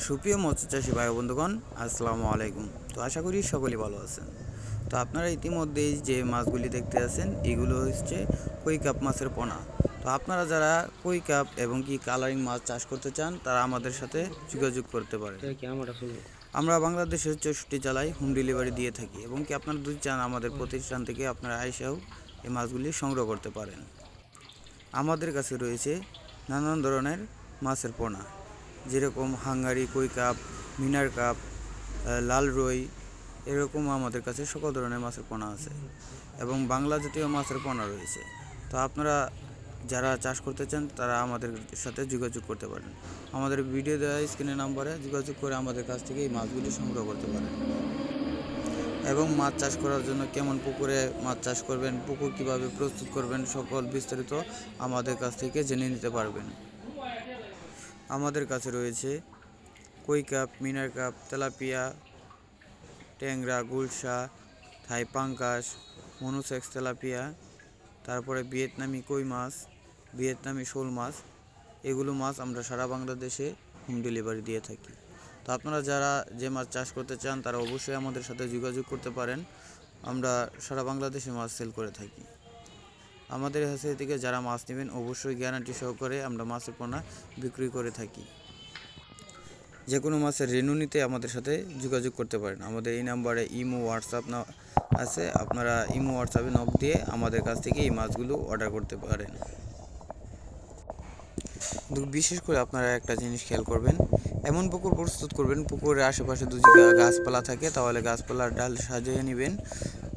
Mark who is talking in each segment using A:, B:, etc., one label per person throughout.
A: সুপ্রিয় মৎস্যচাষী ভাই বন্ধুগণ, আসসালামু আলাইকুম। তো আশা করি সকলেই ভালো আছেন। তো আপনারা ইতিমধ্যেই যে মাছগুলি দেখতে আছেন এগুলো হচ্ছে কই কাপ মাছের পোনা। তো আপনারা যারা কই কাপ এবং কি কালারিং মাছ চাষ করতে চান তারা আমাদের সাথে যোগাযোগ করতে পারেন। আমরা বাংলাদেশের 64 জেলায় হোম ডেলিভারি দিয়ে থাকি এবং কি আপনারা যদি চান আমাদের প্রতিষ্ঠান থেকে আপনারা আইসাও এই মাছগুলি সংগ্রহ করতে পারেন। আমাদের কাছে রয়েছে নানান ধরনের মাছের পোনা, যেরকম হাঙ্গারি কই কাপ, মিনার কাপ, লাল রুই, এরকম আমাদের কাছে সকল ধরনের মাছের পোনা আছে এবং বাংলা জাতীয় মাছের পোনা রয়েছে। তো আপনারা যারা চাষ করতে চান তারা আমাদের সাথে যোগাযোগ করতে পারেন। আমাদের ভিডিও দেওয়া স্ক্রিনের নাম্বারে যোগাযোগ করে আমাদের কাছ থেকে এই মাছগুলি সংগ্রহ করতে পারেন এবং মাছ চাষ করার জন্য কেমন পুকুরে মাছ চাষ করবেন, পুকুর কীভাবে প্রস্তুত করবেন, সকল বিস্তারিত আমাদের কাছ থেকে জেনে নিতে পারবেন। আমাদের কাছে রয়েছে কই কাপ, মিনার কাপ, তেলাপিয়া, ট্যাংরা, গুলশা, থাই পাঙ্কাস, মনোসেক্স তেলাপিয়া, তারপরে ভিয়েতনামি কই মাছ, ভিয়েতনামি শোল মাছ। এগুলো মাছ আমরা সারা বাংলাদেশে হোম ডেলিভারি দিয়ে থাকি। তো আপনারা যারা যে মাছ চাষ করতে চান তারা অবশ্যই আমাদের সাথে যোগাযোগ করতে পারেন। আমরা সারা বাংলাদেশে মাছ সেল করে থাকি। আমাদের কাছ থেকে যারা মাছ নেবেন অবশ্যই গ্যারান্টি সহকারে আমরা মাছের পোনা বিক্রি করে থাকি। যে কোনো মাছের রেনু নিতে আমাদের সাথে যোগাযোগ করতে পারেন। আমাদের এই নাম্বারে ইমো হোয়াটসঅ্যাপ আছে, আপনারা ইমো হোয়াটসঅ্যাপে নক দিয়ে আমাদের কাছ থেকে এই মাছগুলো অর্ডার করতে পারেন। বিশেষ করে আপনারা একটা জিনিস খেয়াল করবেন, এমন পুকুর প্রস্তুত করবেন পুকুরের আশেপাশে যদি গাছপালা থাকে তাহলে গাছপালার ডাল সাজিয়ে নেবেন।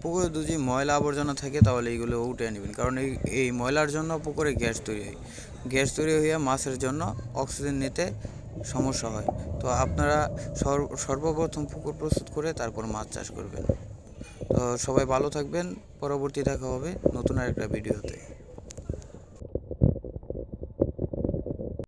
A: পুকুরে যদি ময়লা আবর্জনা থাকে তাহলে এইগুলো উঠে নেবেন, কারণ এই ময়লার জন্য পুকুরে গ্যাস তৈরি হয়। গ্যাস তৈরি হয়ে মাছের জন্য অক্সিজেন নিতে সমস্যা হয়। তো আপনারা সর্বপ্রথম পুকুর প্রস্তুত করে তারপর মাছ চাষ করবেন। তো সবাই ভালো থাকবেন, পরবর্তী দেখা হবে নতুন আরেকটা ভিডিওতে।